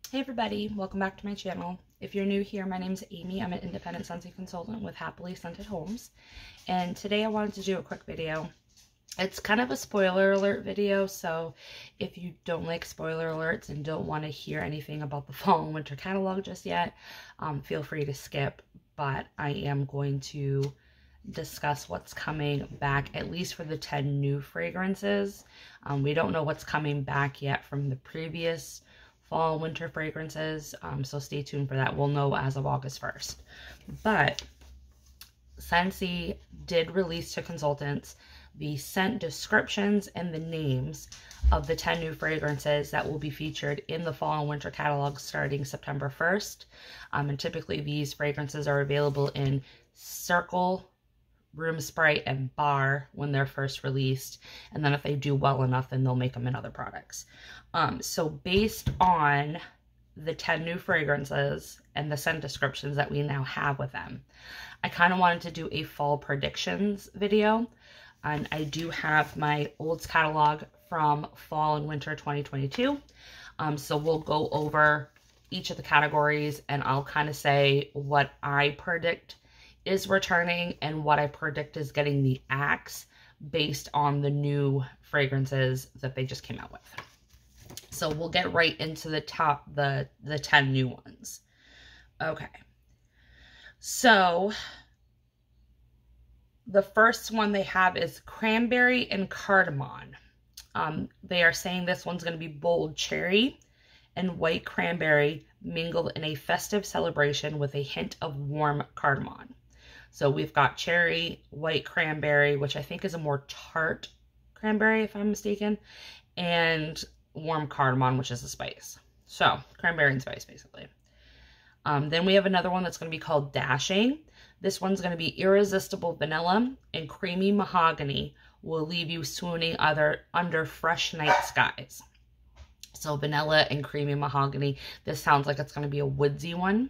Hey everybody, welcome back to my channel. If you're new here, my name is Amy. I'm an independent Scentsy consultant with Happily Scented Homes. And today I wanted to do a quick video. It's kind of a spoiler alert video, so if you don't like spoiler alerts and don't want to hear anything about the fall and winter catalog just yet, feel free to skip. But I am going to discuss what's coming back, at least for the 10 new fragrances. We don't know what's coming back yet from the previous fall winter fragrances, so stay tuned for that. We'll know as of August 1st. But Scentsy did release to consultants the scent descriptions and the names of the 10 new fragrances that will be featured in the fall and winter catalog starting September 1st. And typically these fragrances are available in Circle, Room Sprite, and Bar when they're first released, and then if they do well enough, then they'll make them in other products. So based on the 10 new fragrances and the scent descriptions that we now have with them, I kind of wanted to do a fall predictions video, and I do have my olds catalog from fall and winter 2022. So we'll go over each of the categories, and I'll kind of say what I predict is returning and what I predict is getting the axe based on the new fragrances that they just came out with. So we'll get right into the 10 new ones. Okay. So the first one they have is Cranberry and Cardamom. They are saying this one's going to be bold cherry and white cranberry mingled in a festive celebration with a hint of warm cardamom. So we've got cherry, white cranberry, which I think is a more tart cranberry, if I'm mistaken, and warm cardamom, which is a spice. So cranberry and spice, basically. Then we have another one that's going to be called Dashing. This one's going to be irresistible vanilla and creamy mahogany will leave you swooning under fresh night skies. So vanilla and creamy mahogany. This sounds like it's going to be a woodsy one.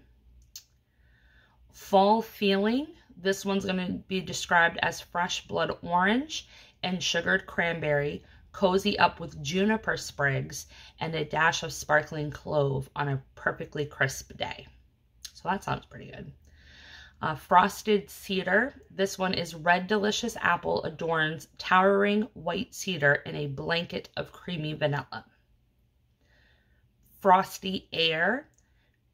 Fall Feeling. This one's going to be described as fresh blood orange and sugared cranberry, cozy up with juniper sprigs and a dash of sparkling clove on a perfectly crisp day. So that sounds pretty good. Frosted Cedar. This one is red delicious apple adorns towering white cedar in a blanket of creamy vanilla. Frosty Air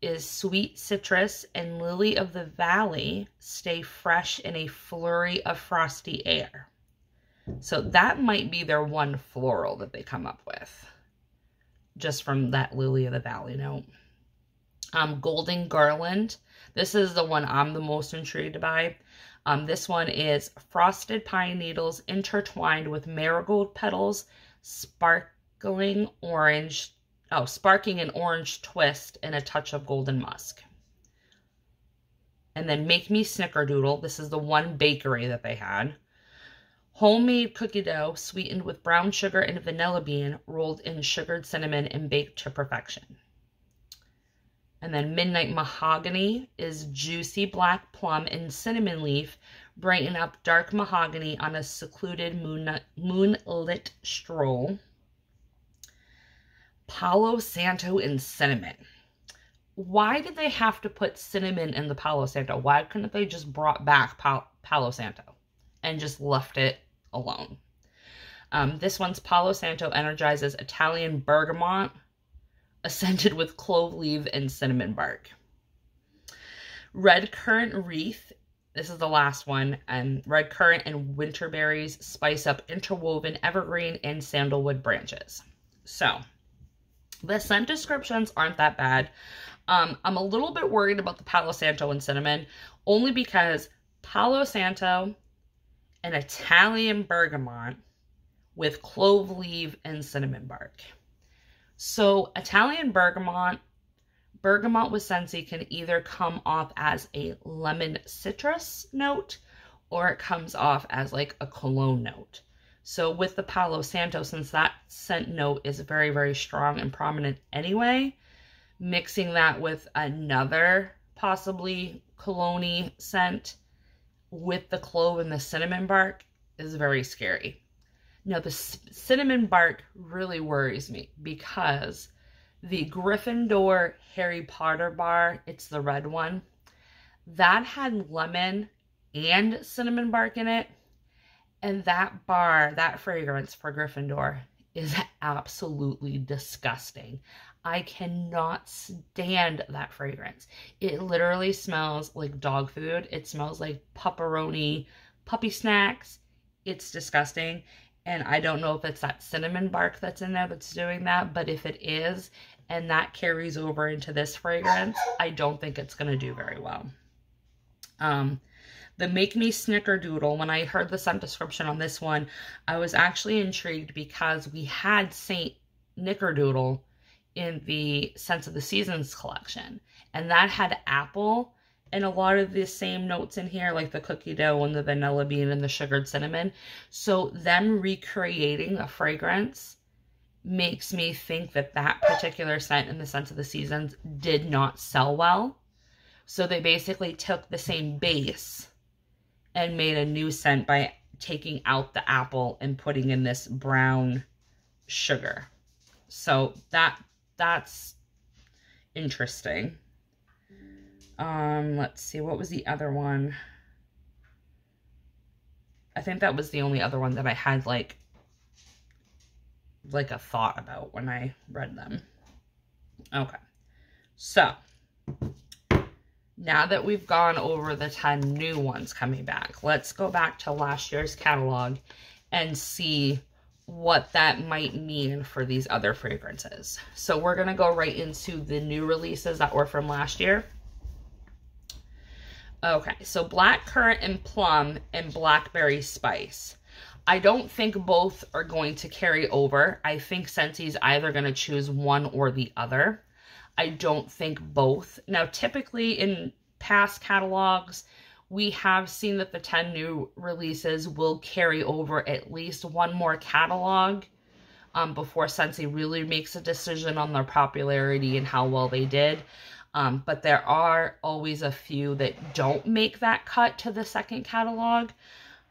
is sweet citrus and lily of the valley stay fresh in a flurry of frosty air. So that might be their one floral that they come up with, just from that lily of the valley note. Golden Garland. This is the one I'm the most intrigued by. This one is frosted pine needles intertwined with marigold petals, sparking an orange twist and a touch of golden musk. And then Make Me Snickerdoodle. This is the one bakery that they had. Homemade cookie dough sweetened with brown sugar and vanilla bean, rolled in sugared cinnamon and baked to perfection. And then Midnight Mahogany is juicy black plum and cinnamon leaf, brighten up dark mahogany on a secluded moonlit stroll. Palo Santo and cinnamon. Why did they have to put cinnamon in the Palo Santo? Why couldn't they just brought back Palo Santo and just left it alone? This one's Palo Santo energizes Italian bergamot, scented with clove leaf and cinnamon bark. Red Currant Wreath. This is the last one. Red currant and winter berries spice up interwoven evergreen and sandalwood branches. So the scent descriptions aren't that bad. I'm a little bit worried about the Palo Santo and cinnamon, only because Palo Santo and Italian bergamot with clove leaf and cinnamon bark. So Italian bergamot with Scentsy can either come off as a lemon citrus note or it comes off as like a cologne note. So with the Palo Santo, since that scent note is very, very strong and prominent anyway, mixing that with another possibly cologne-y scent with the clove and the cinnamon bark is very scary. Now, the cinnamon bark really worries me because The Gryffindor Harry Potter bar, it's the red one, that had lemon and cinnamon bark in it. And that bar, that fragrance for Gryffindor is absolutely disgusting. I cannot stand that fragrance. It literally smells like dog food. It smells like pepperoni, puppy snacks. It's disgusting. And I don't know if it's that cinnamon bark that's in there that's doing that, but if it is, and that carries over into this fragrance, I don't think it's going to do very well. The Make Me Snickerdoodle, when I heard the scent description on this one, I was actually intrigued because we had Saint Nickerdoodle in the Scents of the Seasons collection. And that had apple and a lot of the same notes in here, like the cookie dough and the vanilla bean and the sugared cinnamon. So them recreating a fragrance makes me think that that particular scent in the Scents of the Seasons did not sell well. So they basically took the same base and made a new scent by taking out the apple and putting in this brown sugar. So that's interesting. Let's see, what was the other one? I think that was the only other one that I had like a thought about when I read them. Okay, so now that we've gone over the 10 new ones coming back, let's go back to last year's catalog and see what that might mean for these other fragrances. So we're going to go right into the new releases that were from last year. Okay, so Black Currant and Plum and Blackberry Spice. I don't think both are going to carry over. I think Scentsy's either going to choose one or the other. I don't think both. Now, typically in past catalogs, we have seen that the 10 new releases will carry over at least one more catalog before Scentsy really makes a decision on their popularity and how well they did. But there are always a few that don't make that cut to the second catalog.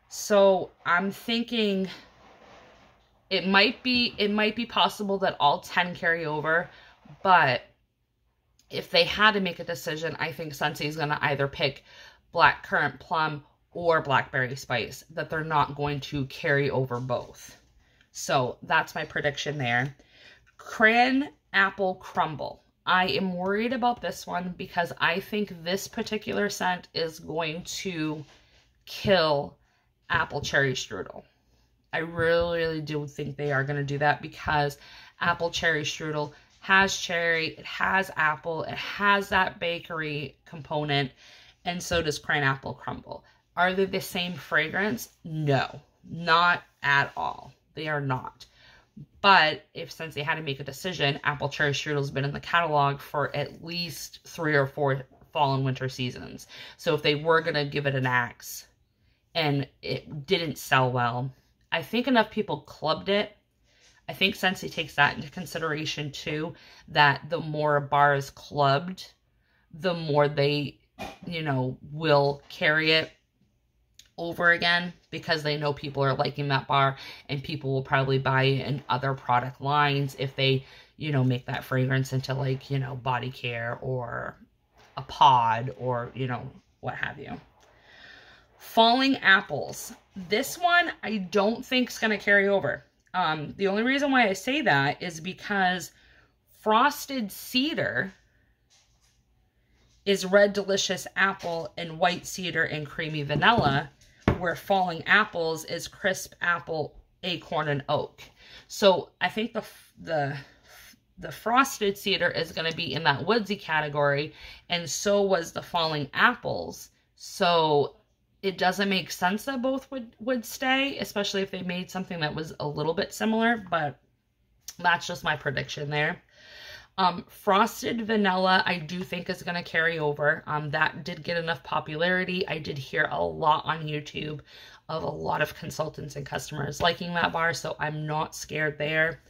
So I'm thinking it might be possible that all 10 carry over, but if they had to make a decision, I think Scentsy is going to either pick Black Currant Plum or Blackberry Spice, that they're not going to carry over both. So that's my prediction there. Cran Apple Crumble. I am worried about this one because I think this particular scent is going to kill Apple Cherry Strudel. I really, really do think they are going to do that because Apple Cherry Strudel has cherry, it has apple, it has that bakery component, and so does Cran Apple Crumble. Are they the same fragrance? No, not at all. They are not. But since they had to make a decision, Apple Cherry Strudel's been in the catalog for at least 3 or 4 fall and winter seasons. So if they were going to give it an axe and it didn't sell well, I think enough people clubbed it. I think Scentsy takes that into consideration too, that the more a bar is clubbed, the more they, will carry it over again because they know people are liking that bar and people will probably buy it in other product lines if they, make that fragrance into like, body care or a pod or, what have you. Falling Apples. This one I don't think is going to carry over. The only reason why I say that is because Frosted Cedar is red delicious apple and white cedar and creamy vanilla, where Falling Apples is crisp apple, acorn, and oak. So I think the Frosted Cedar is going to be in that woodsy category, and so was the Falling Apples. So it doesn't make sense that both would stay, especially if they made something that was a little bit similar, but that's just my prediction there. Frosted Vanilla, I do think is going to carry over. That did get enough popularity. I did hear a lot on YouTube of a lot of consultants and customers liking that bar, so I'm not scared there.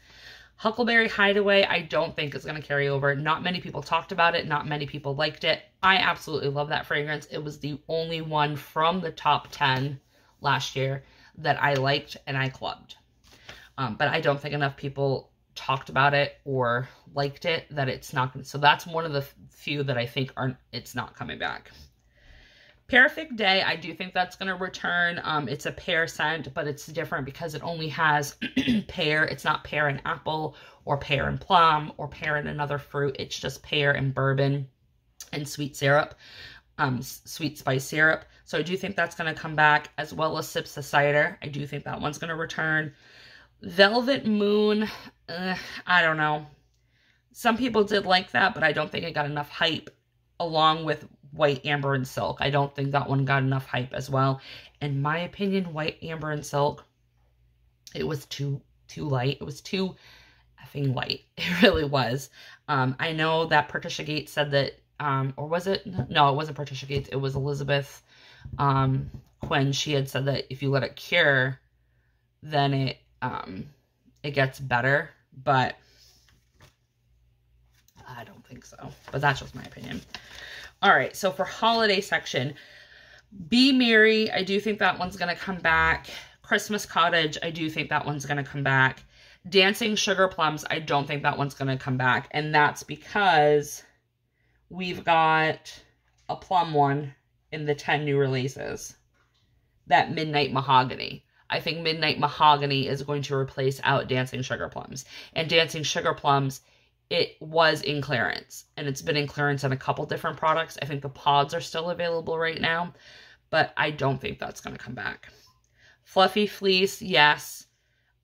Huckleberry Hideaway, I don't think is going to carry over. Not many people talked about it. Not many people liked it. I absolutely love that fragrance. It was the only one from the top 10 last year that I liked and I clubbed. But I don't think enough people talked about it or liked it, that it's not going to. So that's one of the few that I think it's not coming back. Perfect Day, I do think that's going to return. It's a pear scent, but it's different because it only has pear. It's not pear and apple or pear and plum or pear and another fruit. It's just pear and bourbon and sweet syrup, sweet spice syrup. So I do think that's going to come back, as well as Sips of Cider. I do think that one's going to return. Velvet Moon, I don't know. Some people did like that, but I don't think it got enough hype, along with White, Amber, and Silk. I don't think that one got enough hype as well. In my opinion, White, Amber, and Silk, it was too light. It was too effing light. It really was. I know that Patricia Gates said that, or was it? No, it wasn't Patricia Gates. It was Elizabeth Quinn. She had said that if you let it cure, then it gets better. But I don't think so. But that's just my opinion. All right, so for holiday section, Be Merry, I do think that one's going to come back. Christmas Cottage, I do think that one's going to come back. Dancing Sugar Plums, I don't think that one's going to come back. And that's because we've got a plum one in the 10 new releases. That Midnight Mahogany. I think Midnight Mahogany is going to replace out Dancing Sugar Plums. And Dancing Sugar Plums, it was in clearance, and it's been in clearance on a couple different products. I think the pods are still available right now, but I don't think that's going to come back. Fluffy Fleece, yes.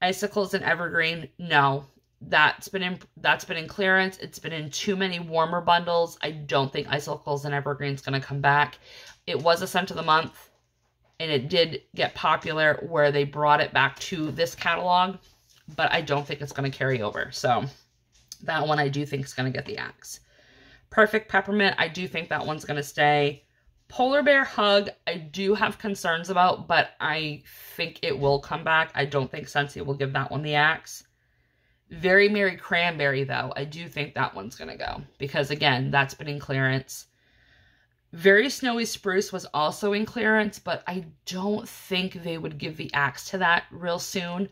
Icicles and Evergreen, no. That's been in clearance. It's been in too many warmer bundles. I don't think Icicles and Evergreen is going to come back. It was a scent of the month, and it did get popular where they brought it back to this catalog, but I don't think it's going to carry over. So that one I do think is going to get the axe. Perfect Peppermint, I do think that one's going to stay. Polar Bear Hug, I do have concerns about, but I think it will come back. I don't think Scentsy will give that one the axe. Very Merry Cranberry, though, I do think that one's going to go. Because, again, that's been in clearance. Very Snowy Spruce was also in clearance, but I don't think they would give the axe to that real soon.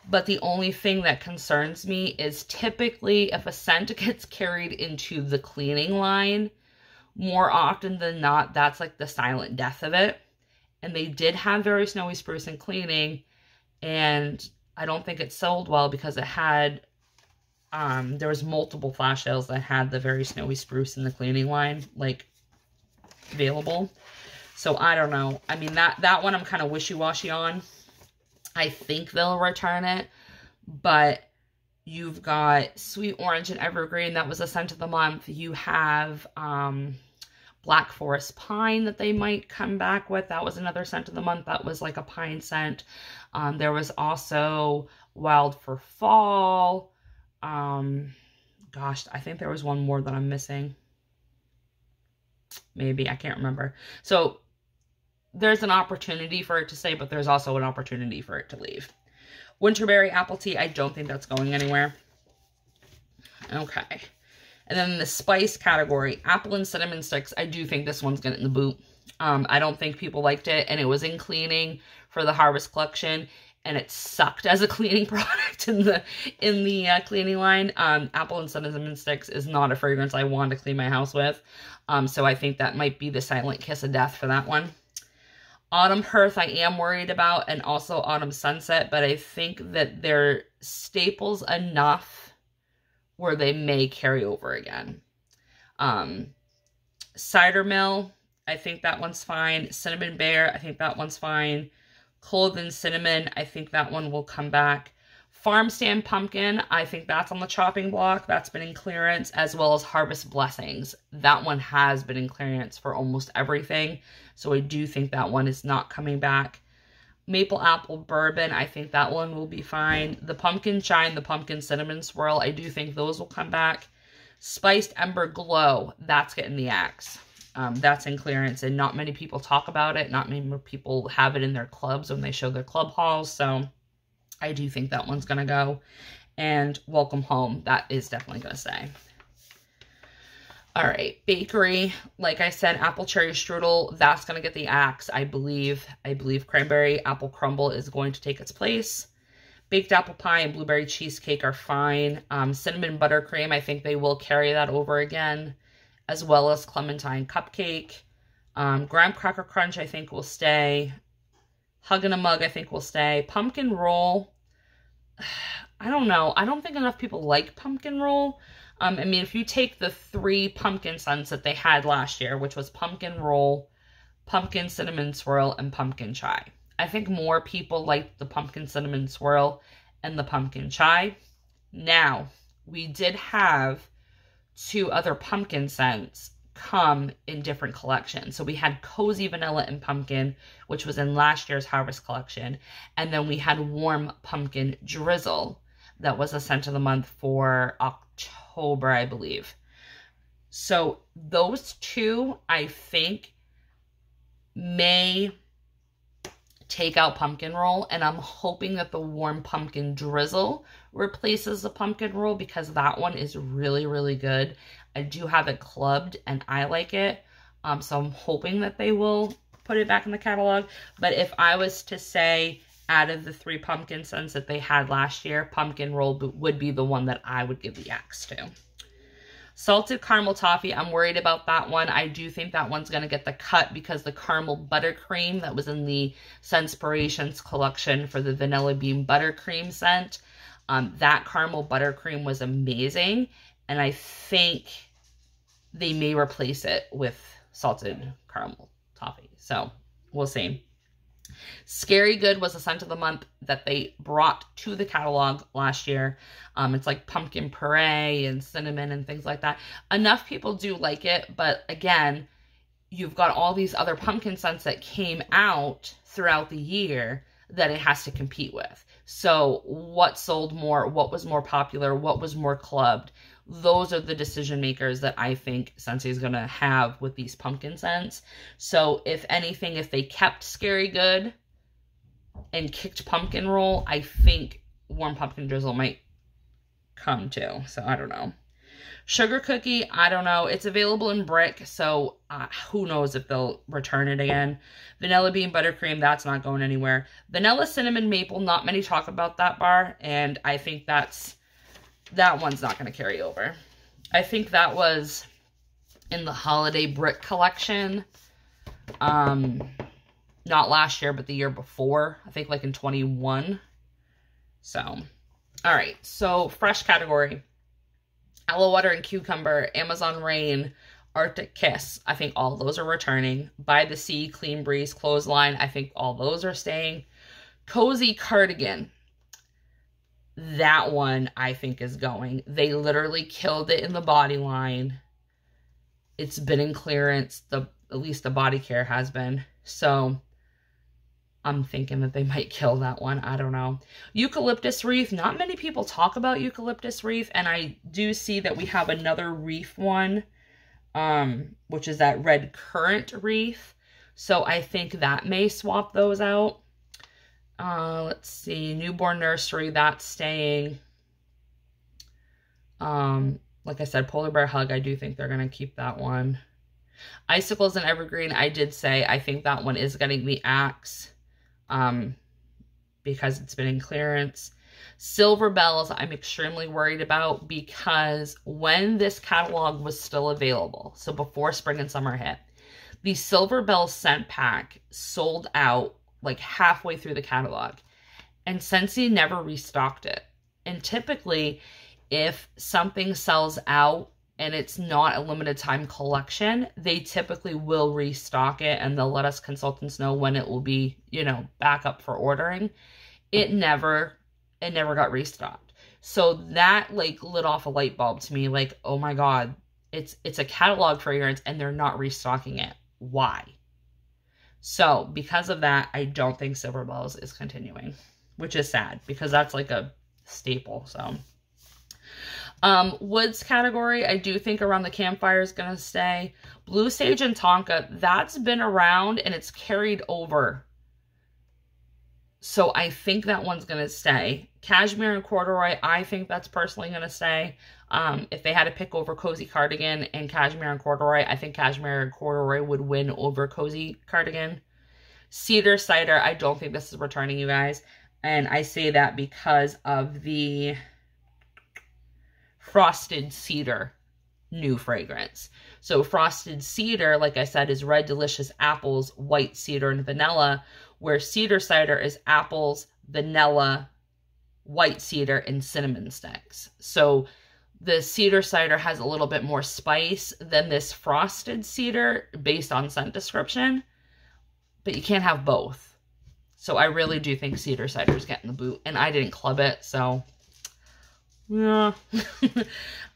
But the only thing that concerns me is typically if a scent gets carried into the cleaning line, more often than not, that's like the silent death of it. And they did have Very Snowy Spruce in cleaning, and I don't think it sold well because it had, there was multiple flash sales that had the Very Snowy Spruce in the cleaning line, like, available. So I don't know. I mean, that one I'm kind of wishy-washy on. I think they'll return it, but you've got Sweet Orange and Evergreen. That was a scent of the month. You have Black Forest Pine that they might come back with. That was another scent of the month. That was like a pine scent. There was also Wild for Fall. Gosh, I think there was one more that I'm missing. Maybe, I can't remember. So there's an opportunity for it to stay, but there's also an opportunity for it to leave. Winterberry Apple Tea, I don't think that's going anywhere. Okay. And then the spice category, Apple and Cinnamon Sticks, I do think this one's getting the boot. I don't think people liked it, and it was in cleaning for the Harvest Collection, and it sucked as a cleaning product in the cleaning line. Apple and Cinnamon Sticks is not a fragrance I want to clean my house with. So I think that might be the silent kiss of death for that one. Autumn Hearth I am worried about, and also Autumn Sunset, but I think that they're staples enough where they may carry over again. Cider Mill, I think that one's fine. Cinnamon Bear, I think that one's fine. Cloven Cinnamon, I think that one will come back. Farm Stand Pumpkin, I think that's on the chopping block. That's been in clearance, as well as Harvest Blessings. That one has been in clearance for almost everything, so I do think that one is not coming back. Maple Apple Bourbon, I think that one will be fine. The Pumpkin Shine, the Pumpkin Cinnamon Swirl, I do think those will come back. Spiced Ember Glow, that's getting the axe. That's in clearance, and not many people talk about it. Not many people have it in their clubs when they show their club hauls, so I do think that one's going to go. And Welcome Home, that is definitely going to stay. All right, bakery, like I said, apple cherry strudel, that's going to get the axe, I believe. I believe cranberry apple crumble is going to take its place. Baked apple pie and blueberry cheesecake are fine. Cinnamon buttercream, I think they will carry that over again, as well as clementine cupcake. Graham cracker crunch, I think will stay. Hug in a mug, I think will stay. Pumpkin roll, I don't know. I don't think enough people like pumpkin roll. I mean, if you take the 3 pumpkin scents that they had last year, which was pumpkin roll, pumpkin cinnamon swirl, and pumpkin chai, I think more people like the pumpkin cinnamon swirl and the pumpkin chai. Now, we did have 2 other pumpkin scents come in different collections. So we had Cozy Vanilla and Pumpkin, which was in last year's Harvest collection. And then we had Warm Pumpkin Drizzle. That was a scent of the month for October, I believe. So those 2, I think, may take out pumpkin roll, and I'm hoping that the Warm Pumpkin Drizzle replaces the pumpkin roll, because that one is really, really good. I do have it clubbed and I like it. So I'm hoping that they will put it back in the catalog. But if I was to say, out of the 3 pumpkin scents that they had last year, pumpkin roll would be the one that I would give the axe to. Salted caramel toffee, I'm worried about that one. I do think that one's going to get the cut, because the caramel buttercream that was in the Scentspirations collection for the vanilla bean buttercream scent, that caramel buttercream was amazing. And I think they may replace it with salted caramel toffee. So we'll see. Scary Good was a scent of the month that they brought to the catalog last year. It's like pumpkin puree and cinnamon and things like that. Enough people do like it, but again, you've got all these other pumpkin scents that came out throughout the year that it has to compete with. So what sold more? What was more popular? What was more clubbed? Those are the decision makers that I think Scentsy is going to have with these pumpkin scents. So if anything, if they kept Scary Good and kicked pumpkin roll, I think Warm Pumpkin Drizzle might come too. So I don't know. Sugar cookie, I don't know. It's available in brick, so who knows if they'll return it again. Vanilla bean buttercream, that's not going anywhere. Vanilla cinnamon maple, not many talk about that bar, and I think that one's not going to carry over. I think that was in the holiday brick collection. Not last year, but the year before. I think like in 21. So, all right. So, fresh category. Aloe Water and Cucumber, Amazon Rain, Arctic Kiss. I think all those are returning. By the Sea, Clean Breeze, Clothesline. I think all those are staying. Cozy Cardigan. That one, I think, is going. They literally killed it in the body line. It's been in clearance. At least the body care has been. So, I'm thinking that they might kill that one. I don't know. Eucalyptus Wreath. Not many people talk about Eucalyptus Wreath. And I do see that we have another wreath one. Which is that Red Currant Wreath. So, I think that may swap those out. Let's see, Newborn Nursery, that's staying. Like I said, Polar Bear Hug, I do think they're going to keep that one. Icicles and Evergreen, I did say, I think that one is getting the axe, because it's been in clearance. Silver Bells, I'm extremely worried about, because when this catalog was still available, so before spring and summer hit, the Silver Bells scent pack sold out like halfway through the catalog, and Scentsy never restocked it. And typically, if something sells out and it's not a limited time collection, they typically will restock it, and they'll let us consultants know when it will be, you know, back up for ordering. It never got restocked. So that like lit off a light bulb to me, like, oh my God, it's a catalog fragrance and they're not restocking it. Why? So, because of that, I don't think Silver Bells is continuing, which is sad, because that's like a staple, so. Woods category, I do think Around the Campfire is going to stay. Blue Sage and Tonka, that's been around and it's carried over. So, I think that one's going to stay. Cashmere and Corduroy, I think that's personally going to stay. If they had to pick over Cozy Cardigan and Cashmere and Corduroy, I think Cashmere and Corduroy would win over Cozy Cardigan. Cedar Cider, I don't think this is returning, you guys. And I say that because of the Frosted Cedar new fragrance. So Frosted Cedar, like I said, is red delicious apples, white cedar, and vanilla, where Cedar Cider is apples, vanilla, white cedar, and cinnamon sticks. So the Cedar Cider has a little bit more spice than this Frosted Cedar based on scent description, but you can't have both. So I really do think Cedar Cider is getting the boot, and I didn't club it, so yeah.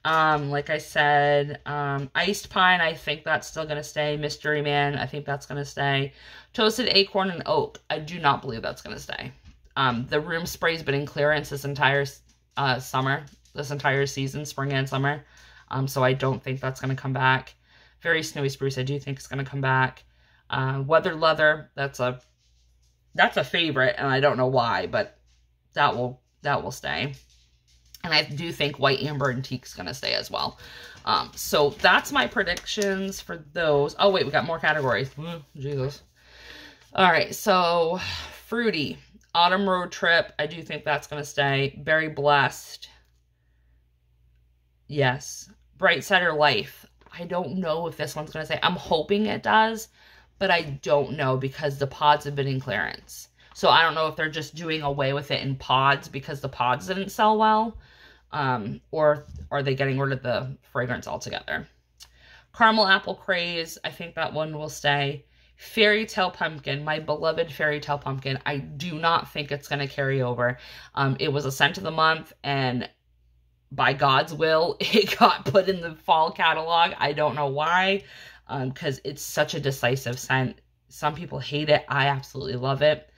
Like I said, Iced Pine, I think that's still going to stay. Mystery Man, I think that's going to stay. Toasted Acorn and Oak, I do not believe that's going to stay. The Room Spray's been in clearance this entire summer, this entire season, spring and summer. So I don't think that's going to come back. Very Snowy Spruce, I do think it's going to come back. Weathered Leather, that's a favorite, and I don't know why, but that will stay. And I do think White Amber Antique's going to stay as well. So that's my predictions for those. Oh, wait, we got more categories. Jesus. All right, so Fruity. Autumn Road Trip. I do think that's going to stay. Berry Blessed. Yes. Bright Cider Life. I don't know if this one's going to stay. I'm hoping it does, but I don't know because the pods have been in clearance. So I don't know if they're just doing away with it in pods because the pods didn't sell well. Or are they getting rid of the fragrance altogether? Caramel Apple Craze, I think that one will stay. Fairy Tale Pumpkin, my beloved Fairy Tale Pumpkin, I do not think it's going to carry over. It was a scent of the month, and by God's will, it got put in the fall catalog. I don't know why, because it's such a decisive scent. Some people hate it. I absolutely love it,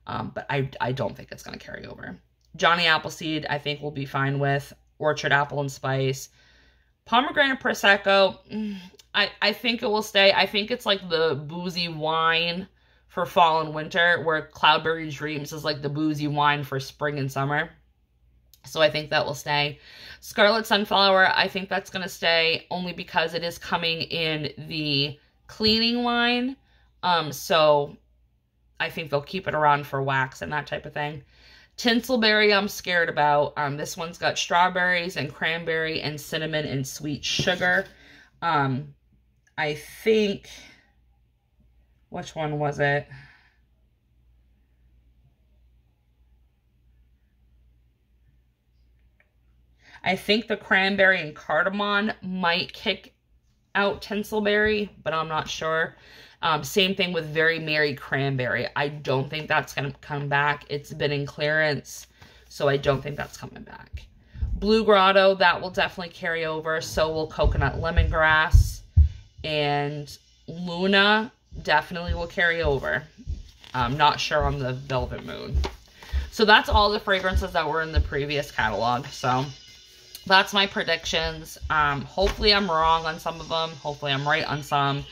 but I don't think it's going to carry over. Johnny Appleseed, I think we'll be fine with. Orchard Apple and Spice. Pomegranate Prosecco, I think it will stay. I think it's like the boozy wine for fall and winter, where Cloudberry Dreams is like the boozy wine for spring and summer. So I think that will stay. Scarlet Sunflower, I think that's going to stay only because it is coming in the cleaning line. So I think they'll keep it around for wax and that type of thing. Tinselberry, I'm scared about. This one's got strawberries and cranberry and cinnamon and sweet sugar. I think, which one was it? I think the cranberry and cardamom might kick out Tinselberry, but I'm not sure. Same thing with Very Merry Cranberry. I don't think that's going to come back. It's been in clearance, so I don't think that's coming back. Blue Grotto, that will definitely carry over. So will Coconut Lemongrass. And Luna definitely will carry over. I'm not sure on the Velvet Moon. So that's all the fragrances that were in the previous catalog. So that's my predictions. Hopefully I'm wrong on some of them. Hopefully I'm right on some.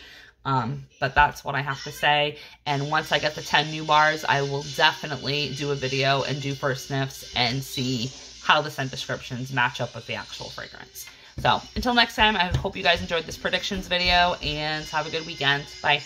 But that's what I have to say. And once I get the 10 new bars, I will definitely do a video and do first sniffs and see how the scent descriptions match up with the actual fragrance. So until next time, I hope you guys enjoyed this predictions video and have a good weekend. Bye.